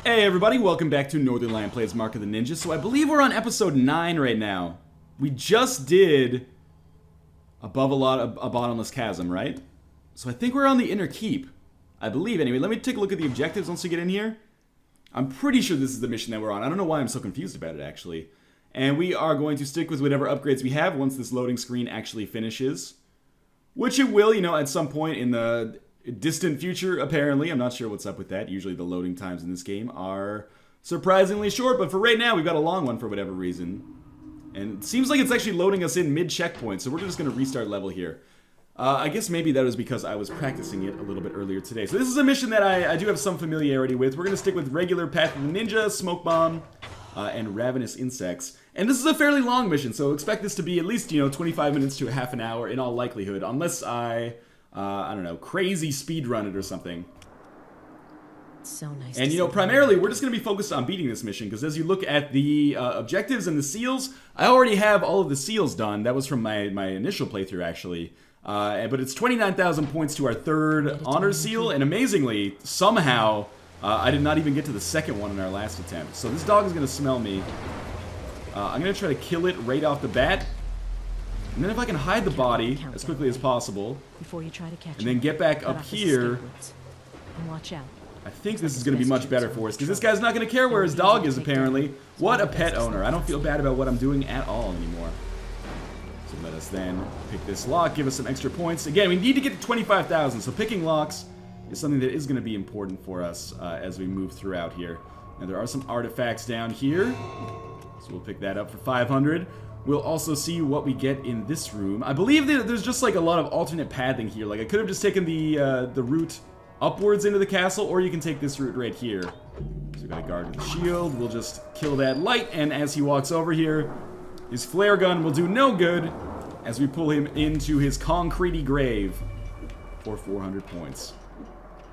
Hey everybody, welcome back to Northernlion Plays Mark of the Ninja. So I believe we're on episode 9 right now. We just did Above a Bottomless Chasm, right? So I think we're on the Inner Keep. I believe, anyway. Let me take a look at the objectives once we get in here. I'm pretty sure this is the mission that we're on. I don't know why I'm so confused about it, actually. And we are going to stick with whatever upgrades we have once this loading screen actually finishes. Which it will, you know, at some point in the distant future, apparently. I'm not sure what's up with that. Usually the loading times in this game are surprisingly short, but for right now, we've got a long one for whatever reason. And it seems like it's actually loading us in mid-checkpoint, so we're just going to restart level here. I guess maybe that was because I was practicing it a little bit earlier today. So this is a mission that I do have some familiarity with. We're going to stick with regular Path of the Ninja, Smoke Bomb, and Ravenous Insects. And this is a fairly long mission, so expect this to be at least, 25 minutes to a half an hour in all likelihood, unless I don't know, crazy speed run it or something. So nice. And primarily we're just going to be focused on beating this mission, because as you look at the objectives and the seals, I already have all of the seals done. That was from my initial playthrough, actually. But it's 29,000 points to our third honor seal, and amazingly, somehow, I did not even get to the second one in our last attempt. So this dog is going to smell me. I'm going to try to kill it right off the bat. And then if I can hide the body as quickly as possible, before you try to catch and then get back up here, and watch out. I think this is going to be much better for us, because this guy's not going to care where his dog is, apparently. What a pet owner. I don't feel bad about what I'm doing at all anymore. So let us then pick this lock, give us some extra points. Again, we need to get to 25,000, so picking locks is something that is going to be important for us as we move throughout here. Now, there are some artifacts down here, so we'll pick that up for 500. We'll also see what we get in this room. I believe that there's just like a lot of alternate pathing here. Like I could have just taken the route upwards into the castle, or you can take this route right here. So we've got a guard with a shield. We'll just kill that light, and as he walks over here, his flare gun will do no good as we pull him into his concretey grave for 400 points.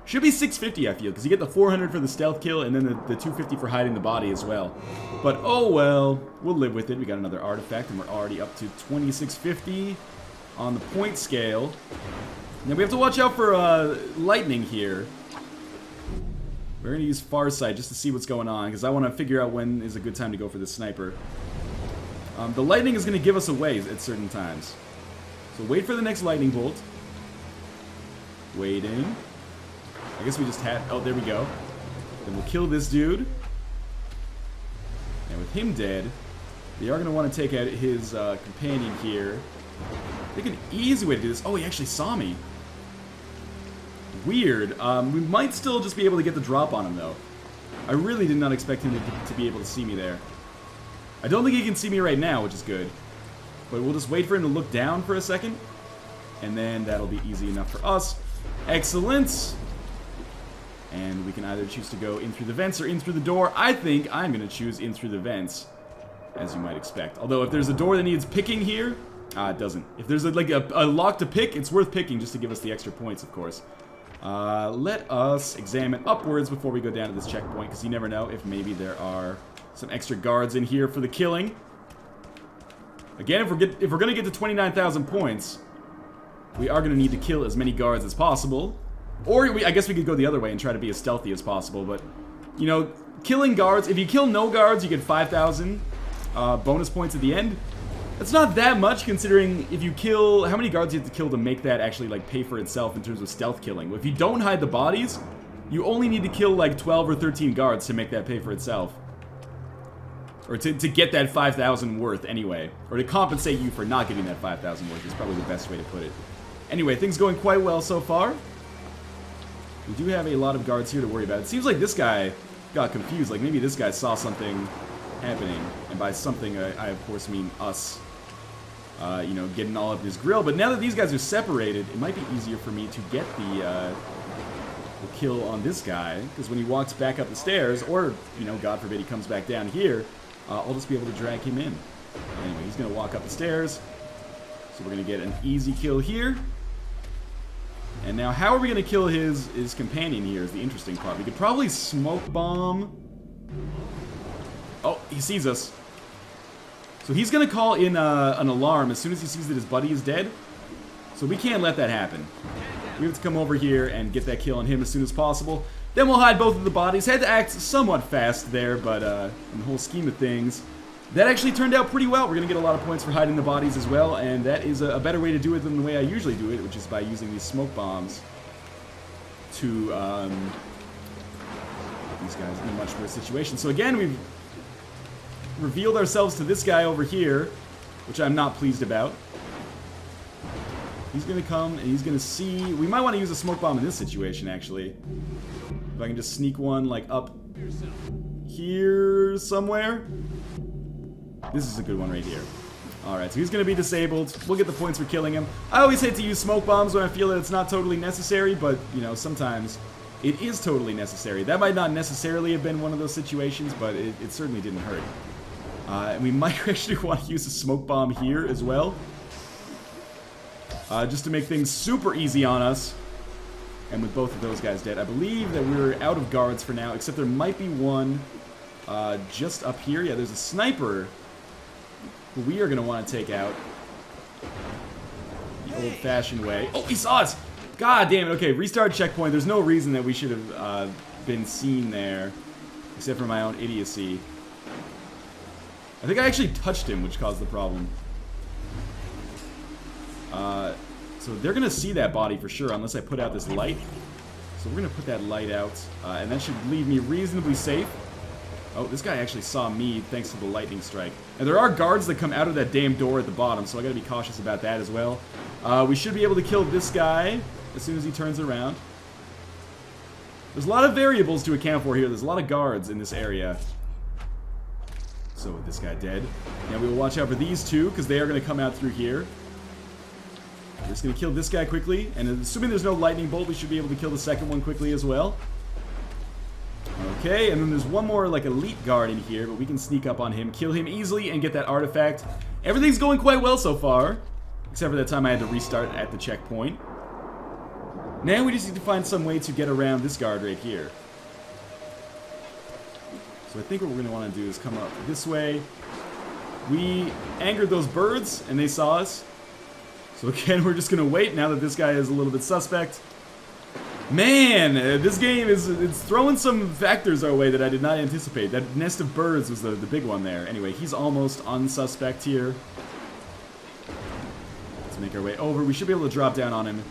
Should be 650, I feel, because you get the 400 for the stealth kill and then the 250 for hiding the body as well. But oh well, we'll live with it. We got another artifact, and we're already up to 2650 on the point scale. Now we have to watch out for lightning here. We're going to use Farsight just to see what's going on, because I want to figure out when is a good time to go for the sniper. The lightning is going to give us away at certain times. So wait for the next lightning bolt. Waiting. I guess we just had... Oh, there we go. Then we'll kill this dude. And with him dead, we are going to want to take out his companion here. I think an easy way to do this... Oh, he actually saw me. Weird. We might still just be able to get the drop on him, though. I really did not expect him to be able to see me there. I don't think he can see me right now, which is good. But we'll just wait for him to look down for a second. And then that'll be easy enough for us. Excellent! And we can either choose to go in through the vents or in through the door. I think I'm going to choose in through the vents, as you might expect. Although if there's a door that needs picking here, it doesn't. If there's a lock to pick, it's worth picking just to give us the extra points, of course. Let us examine upwards before we go down to this checkpoint, because you never know if maybe there are some extra guards in here for the killing. Again, if we're going to get to 29,000 points, we are going to need to kill as many guards as possible. Or I guess we could go the other way and try to be as stealthy as possible, but, killing guards, if you kill no guards, you get 5,000 bonus points at the end. That's not that much, considering if you kill, how many guards you have to kill to make that actually, pay for itself in terms of stealth killing. If you don't hide the bodies, you only need to kill, 12 or 13 guards to make that pay for itself. Or to get that 5,000 worth, anyway. Or to compensate you for not getting that 5,000 worth is probably the best way to put it. Anyway, things going quite well so far. We do have a lot of guards here to worry about. It seems like this guy got confused. Like, maybe this guy saw something happening. And by something, I of course mean us, getting all up his grill. But now that these guys are separated, it might be easier for me to get the kill on this guy. Because when he walks back up the stairs, or, God forbid he comes back down here, I'll just be able to drag him in. Anyway, he's going to walk up the stairs. So we're going to get an easy kill here. And now, how are we going to kill his companion here is the interesting part. We could probably smoke bomb. Oh, he sees us. So he's going to call in an alarm as soon as he sees that his buddy is dead. So we can't let that happen. We have to come over here and get that kill on him as soon as possible. Then we'll hide both of the bodies. Had to act somewhat fast there, but in the whole scheme of things, that actually turned out pretty well. We're going to get a lot of points for hiding the bodies as well, and that is a better way to do it than the way I usually do it, which is by using these smoke bombs to put these guys in a much worse situation. So again, we've revealed ourselves to this guy over here, which I'm not pleased about. He's going to come and he's going to see... We might want to use a smoke bomb in this situation, actually. If I can just sneak one, like, up here somewhere. This is a good one right here. Alright, so he's going to be disabled. We'll get the points for killing him. I always hate to use smoke bombs when I feel that it's not totally necessary, but, you know, sometimes it is totally necessary. That might not necessarily have been one of those situations, but it certainly didn't hurt. And we might actually want to use a smoke bomb here as well. Just to make things super easy on us. And with both of those guys dead, I believe that we're out of guards for now, except there might be one just up here. Yeah, there's a sniper who we are going to want to take out the old-fashioned way. Oh, he saw us! God damn it. Okay, restart checkpoint. There's no reason that we should have been seen there, except for my own idiocy. I think I actually touched him, which caused the problem. So they're going to see that body for sure, unless I put out this light. So we're going to put that light out, and that should leave me reasonably safe. Oh, this guy actually saw me thanks to the lightning strike. And there are guards that come out of that damn door at the bottom, so I got to be cautious about that as well. We should be able to kill this guy as soon as he turns around. There's a lot of variables to account for here. There's a lot of guards in this area. So this guy dead. Now we will watch out for these two, because they are going to come out through here. We're just going to kill this guy quickly, and assuming there's no lightning bolt, we should be able to kill the second one quickly as well. Okay, and then there's one more, like, elite guard in here, but we can sneak up on him, kill him easily, and get that artifact. Everything's going quite well so far, except for that time I had to restart at the checkpoint. Now we just need to find some way to get around this guard right here. So I think what we're going to want to do is come up this way. We angered those birds, and they saw us. So again, we're just going to wait now that this guy is a little bit suspect. Man, this game it's throwing some factors our way that I did not anticipate. That nest of birds was the big one there. Anyway, he's almost unsuspect here. Let's make our way over. We should be able to drop down on him.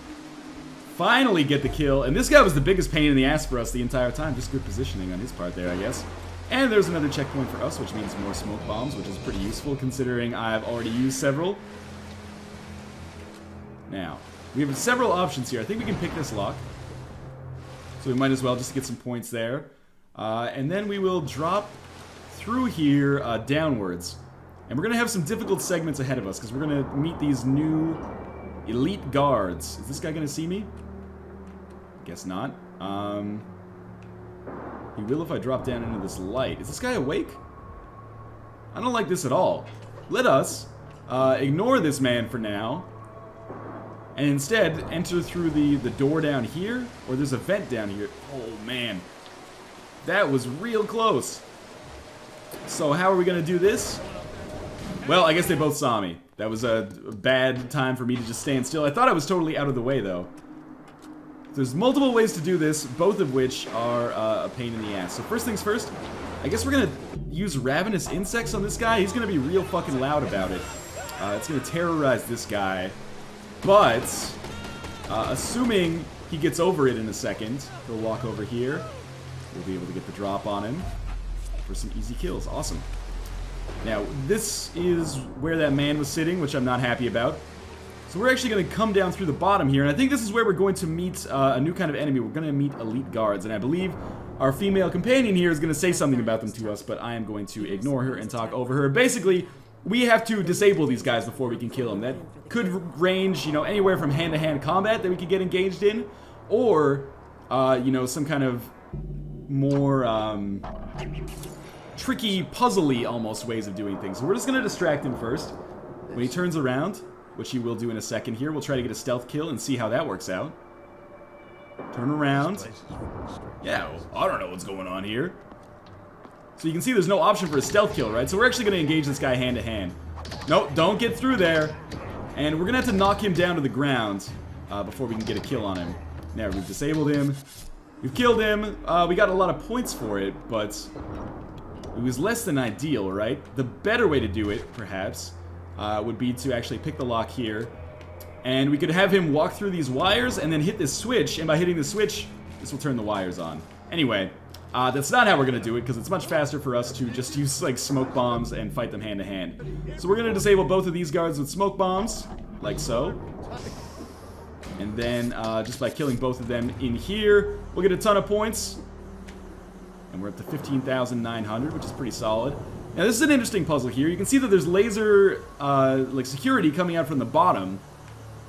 Finally get the kill. And this guy was the biggest pain in the ass for us the entire time. Just good positioning on his part there, I guess. And there's another checkpoint for us, which means more smoke bombs, which is pretty useful considering I've already used several. Now, we have several options here. I think we can pick this lock. So we might as well just get some points there. And then we will drop through here downwards. And we're going to have some difficult segments ahead of us because we're going to meet these new elite guards. Is this guy going to see me? Guess not. He will if I drop down into this light. Is this guy awake? I don't like this at all. Let us ignore this man for now. And instead, enter through the door down here, or there's a vent down here. Oh, man. That was real close. So how are we going to do this? Well, I guess they both saw me. That was a bad time for me to just stand still. I thought I was totally out of the way, though. There's multiple ways to do this, both of which are a pain in the ass. So first things first, I guess we're going to use ravenous insects on this guy. He's going to be real fucking loud about it. It's going to terrorize this guy. But, assuming he gets over it in a second, he'll walk over here. We'll be able to get the drop on him for some easy kills. Awesome. Now, this is where that man was sitting, which I'm not happy about. So we're actually going to come down through the bottom here, and I think this is where we're going to meet a new kind of enemy. We're going to meet elite guards, and I believe our female companion here is going to say something about them to us, but I am going to ignore her and talk over her. Basically, we have to disable these guys before we can kill them. That could range, you know, anywhere from hand-to-hand combat that we could get engaged in, or, you know, some kind of more tricky, puzzly almost ways of doing things. So we're just going to distract him first. When he turns around, which he will do in a second here, we'll try to get a stealth kill and see how that works out. Turn around. Yeah, well, I don't know what's going on here. So you can see there's no option for a stealth kill, right? So we're actually going to engage this guy hand-to-hand. Nope, don't get through there. And we're going to have to knock him down to the ground before we can get a kill on him. Now, we've disabled him. We've killed him. We got a lot of points for it, but it was less than ideal, right? The better way to do it, perhaps, would be to actually pick the lock here. And we could have him walk through these wires and then hit this switch. And by hitting the switch, this will turn the wires on. Anyway, that's not how we're going to do it, because it's much faster for us to just use, like, smoke bombs and fight them hand to hand. So we're going to disable both of these guards with smoke bombs, like so. And then, just by killing both of them in here, we'll get a ton of points. And we're up to 15,900, which is pretty solid. Now, this is an interesting puzzle here. You can see that there's laser, like, security coming out from the bottom.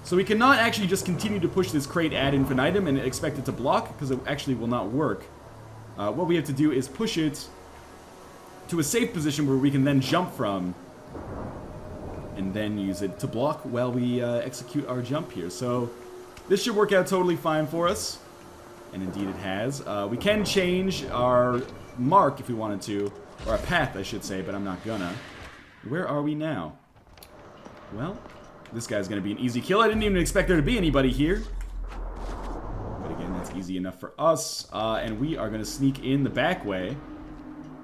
So we cannot actually just continue to push this crate ad infinitum and expect it to block, because it actually will not work. What we have to do is push it to a safe position where we can then jump from, and then use it to block while we execute our jump here. So this should work out totally fine for us, and indeed it has. We can change our mark if we wanted to, or our path, I should say, but I'm not gonna. Where are we now? Well, this guy's gonna be an easy kill. I didn't even expect there to be anybody here. But again, that's easy enough for us. And we are gonna sneak in the back way,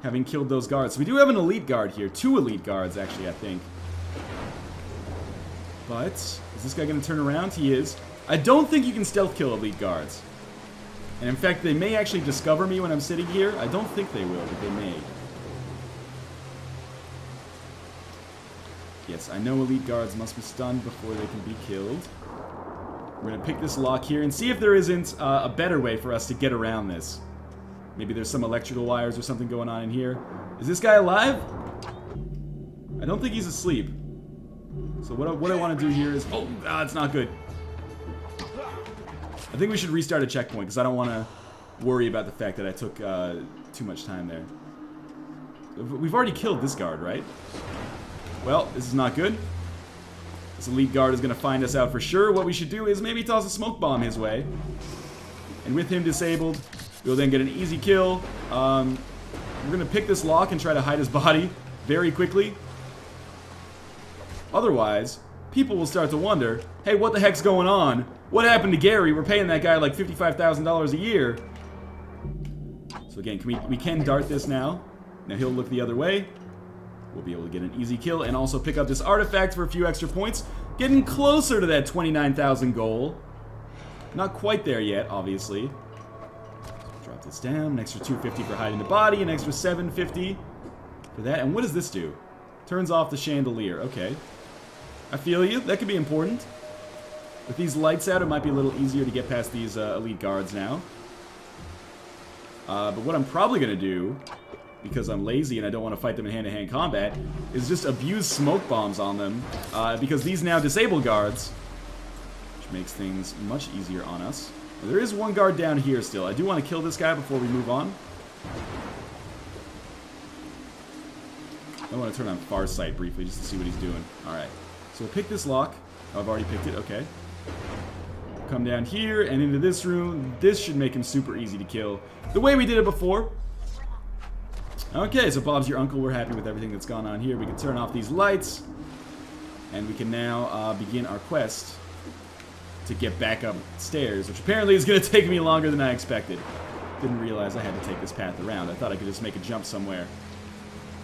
having killed those guards. So we do have an elite guard here. 2 elite guards, actually, I think. But, is this guy gonna turn around? He is. I don't think you can stealth kill elite guards. And in fact, they may actually discover me when I'm sitting here. I don't think they will, but they may. Yes, I know elite guards must be stunned before they can be killed. We're going to pick this lock here and see if there isn't a better way for us to get around this. Maybe there's some electrical wires or something going on in here. Is this guy alive? I don't think he's asleep. So what I want to do here is... Oh, it's not good. I think we should restart a checkpoint, because I don't want to worry about the fact that I took too much time there. We've already killed this guard, right? Well, this is not good. This elite guard is going to find us out for sure. What we should do is maybe toss a smoke bomb his way. And with him disabled, we'll then get an easy kill. We're going to pick this lock and try to hide his body very quickly. Otherwise, people will start to wonder, hey, what the heck's going on? What happened to Gary? We're paying that guy like $55,000 a year. So again, we can dart this now. Now he'll look the other way. We'll be able to get an easy kill and also pick up this artifact for a few extra points. Getting closer to that 29,000 goal. Not quite there yet, obviously. Drop this down. An extra 250 for hiding the body. An extra 750 for that. And what does this do? Turns off the chandelier. Okay. I feel you. That could be important. With these lights out, it might be a little easier to get past these elite guards now. But what I'm probably going to do, because I'm lazy and I don't want to fight them in hand-to-hand combat, is just abuse smoke bombs on them. Because these now disable guards, which makes things much easier on us. Now, there is one guard down here still. I do want to kill this guy before we move on. I want to turn on Farsight briefly just to see what he's doing. Alright. So we'll pick this lock. Oh, I've already picked it. Okay. Come down here and into this room. This should make him super easy to kill, the way we did it before. Okay, so Bob's your uncle. We're happy with everything that's gone on here. We can turn off these lights, and we can now begin our quest to get back upstairs, which apparently is going to take me longer than I expected. Didn't realize I had to take this path around. I thought I could just make a jump somewhere.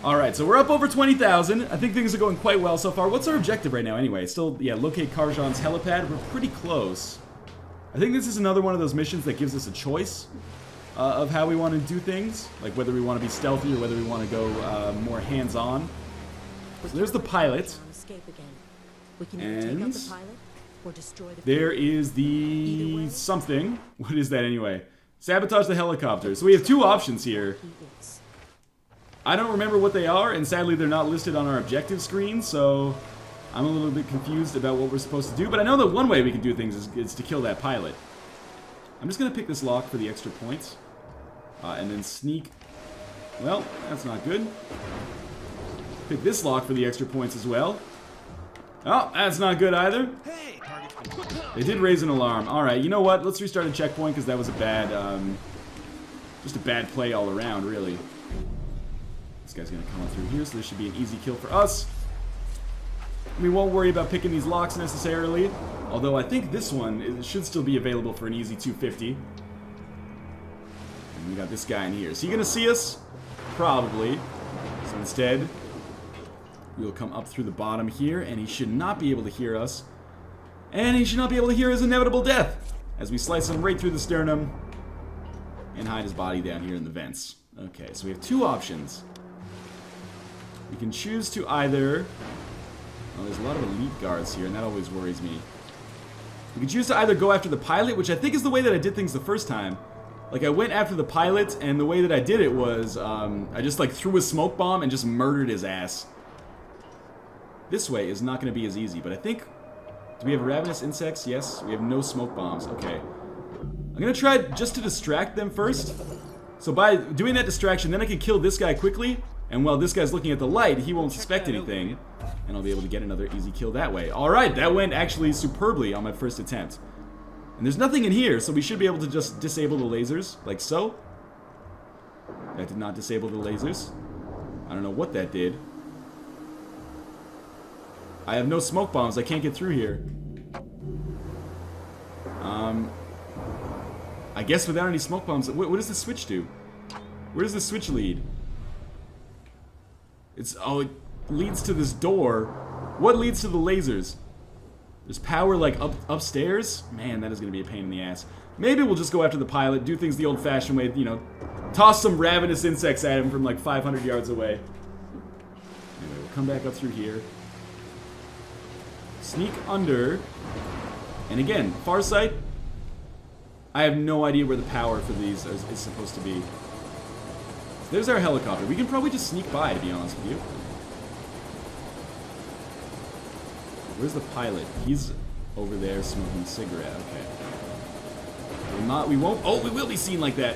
Alright, so we're up over 20,000. I think things are going quite well so far. What's our objective right now anyway? Still, yeah, locate Karjan's helipad. We're pretty close. I think this is another one of those missions that gives us a choice of how we want to do things. Like whether we want to be stealthy or whether we want to go more hands-on. So there's the pilot. And there is the something. What is that anyway? Sabotage the helicopter. So we have two options here. I don't remember what they are, and sadly they're not listed on our objective screen, so I'm a little bit confused about what we're supposed to do. But I know that one way we can do things is to kill that pilot. I'm just going to pick this lock for the extra points. And then sneak. Well, that's not good. Pick this lock for the extra points as well. Oh, that's not good either. They did raise an alarm. Alright, you know what? Let's restart a checkpoint because that was a bad, just a bad play all around, really. This guy's going to come on through here, so this should be an easy kill for us. We won't worry about picking these locks necessarily, although I think this one should still be available for an easy 250. And we got this guy in here. Is he gonna see us? Probably. So instead, we'll come up through the bottom here, and he should not be able to hear us. And he should not be able to hear his inevitable death as we slice him right through the sternum and hide his body down here in the vents. Okay, so we have two options. We can choose to either... Oh, there's a lot of elite guards here, and that always worries me. We can choose to either go after the pilot, which I think is the way that I did things the first time. Like, I went after the pilot, and the way that I did it was, I just, like, threw a smoke bomb and just murdered his ass. This way is not going to be as easy, but I think... Do we have ravenous insects? Yes. We have no smoke bombs. Okay. I'm going to try just to distract them first. So by doing that distraction, then I can kill this guy quickly. And while this guy's looking at the light, he won't suspect anything. And I'll be able to get another easy kill that way. Alright, that went actually superbly on my first attempt. And there's nothing in here, so we should be able to just disable the lasers, like so. That did not disable the lasers. I don't know what that did. I have no smoke bombs, I can't get through here. I guess without any smoke bombs, what does the switch do? Where does the switch lead? Oh, it leads to this door. What leads to the lasers? There's power, like, upstairs? Man, that is going to be a pain in the ass. Maybe we'll just go after the pilot, do things the old-fashioned way, you know, toss some ravenous insects at him from, like, 500 yards away. Anyway, we'll come back up through here. Sneak under. And again, far sight. I have no idea where the power for these is supposed to be. So there's our helicopter. We can probably just sneak by, to be honest with you. Where's the pilot? He's over there smoking a cigarette. Okay. We won't. Oh, we will be seen like that.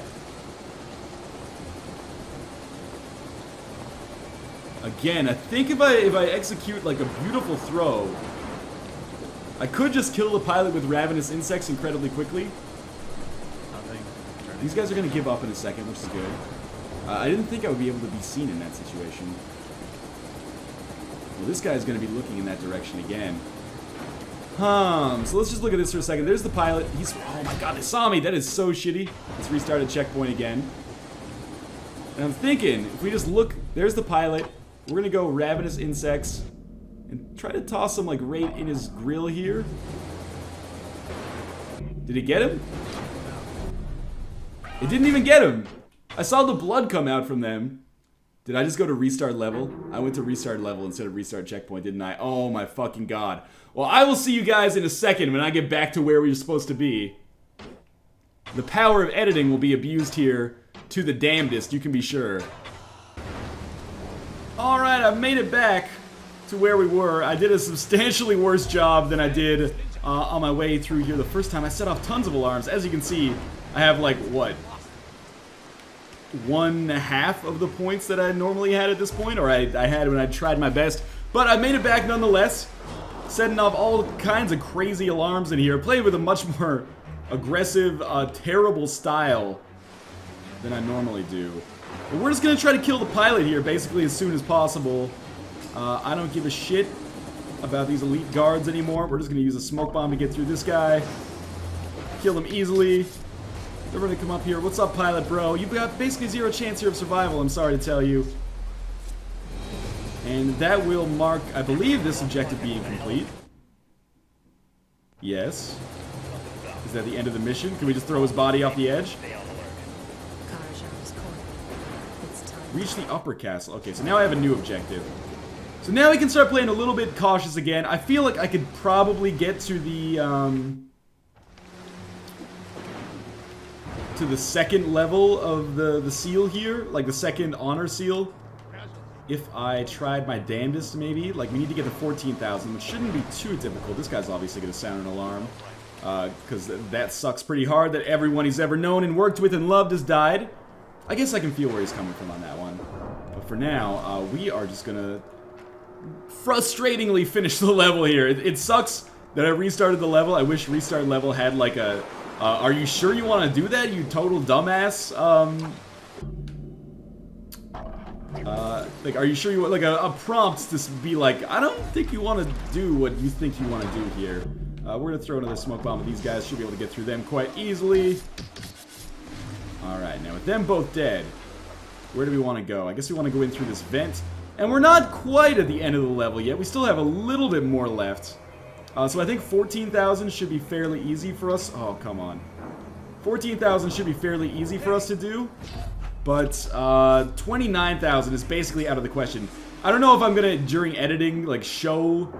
Again, I think if I execute like a beautiful throw, I could just kill the pilot with ravenous insects incredibly quickly. These guys are going to give up in a second, which is good. I didn't think I would be able to be seen in that situation. Well, this guy's going to be looking in that direction again. So let's just look at this for a second. There's the pilot. Oh my god, they saw me. That is so shitty. Let's restart a checkpoint again. And I'm thinking, if we just look, there's the pilot. We're going to go ravenous insects and try to toss him like right in his grill here. Did it get him? It didn't even get him. I saw the blood come out from them. Did I just go to restart level? I went to restart level instead of restart checkpoint, didn't I? Oh my fucking god. Well, I will see you guys in a second when I get back to where we were supposed to be. The power of editing will be abused here to the damnedest, you can be sure. Alright, I've made it back to where we were. I did a substantially worse job than I did on my way through here the first time. I set off tons of alarms. As you can see, I have like, what? 1/2 of the points that I normally had at this point, or I had when I tried my best. But I made it back nonetheless, setting off all kinds of crazy alarms in here, playing with a much more aggressive, terrible style than I normally do. But we're just going to try to kill the pilot here, basically, as soon as possible. I don't give a shit about these elite guards anymore. We're just going to use a smoke bomb to get through this guy. Kill him easily. They're going to come up here. What's up, pilot bro? You've got basically 0 chance here of survival, I'm sorry to tell you. And that will mark, I believe, this objective being complete. Yes. Is that the end of the mission? Can we just throw his body off the edge? Reach the upper castle. Okay, so now I have a new objective. So now we can start playing a little bit cautious again. I feel like I could probably get to the second level of the seal here, like the second honor seal, if I tried my damnedest, maybe. Like, we need to get to 14,000, which shouldn't be too difficult. This guy's obviously going to sound an alarm, because that sucks pretty hard that everyone he's ever known and worked with and loved has died. I guess I can feel where he's coming from on that one. But for now, we are just going to frustratingly finish the level here. It sucks that I restarted the level. I wish restart level had like a... are you sure you want to do that, you total dumbass? Like, are you sure you want, like, a prompt to be like, I don't think you want to do what you think you want to do here. We're going to throw another smoke bomb at these guys. Should be able to get through them quite easily. Alright, now with them both dead, where do we want to go? I guess we want to go in through this vent. And we're not quite at the end of the level yet. We still have a little bit more left. So I think 14,000 should be fairly easy for us. Oh, come on. 14,000 should be fairly easy for us to do. But 29,000 is basically out of the question. I don't know if I'm going to, during editing, like, show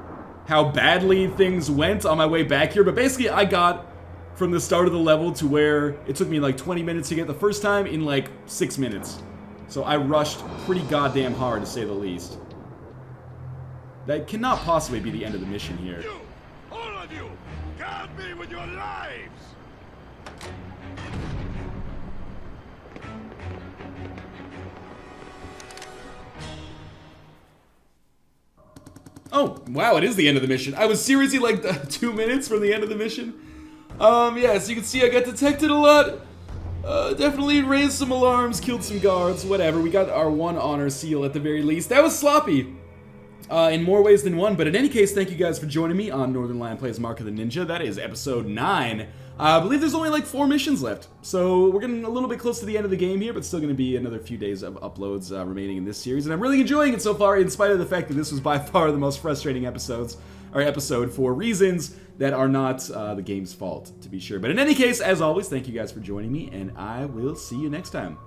how badly things went on my way back here. But basically, I got from the start of the level to where it took me like 20 minutes to get the first time in like 6 minutes. So I rushed pretty goddamn hard, to say the least. That cannot possibly be the end of the mission here. You, all of you, guard me with your lives! Oh, wow, it is the end of the mission. I was seriously like 2 minutes from the end of the mission. Yeah, so you can see I got detected a lot. Definitely raised some alarms, killed some guards, whatever. We got our 1 honor seal at the very least. That was sloppy. In more ways than one, but in any case, thank you guys for joining me on Northernlion Plays Mark of the Ninja. That is episode 9. I believe there's only like 4 missions left, so we're getting a little bit close to the end of the game here, but still going to be another few days of uploads remaining in this series, and I'm really enjoying it so far, in spite of the fact that this was by far the most frustrating episode for reasons that are not the game's fault, to be sure. But in any case, as always, thank you guys for joining me, and I will see you next time.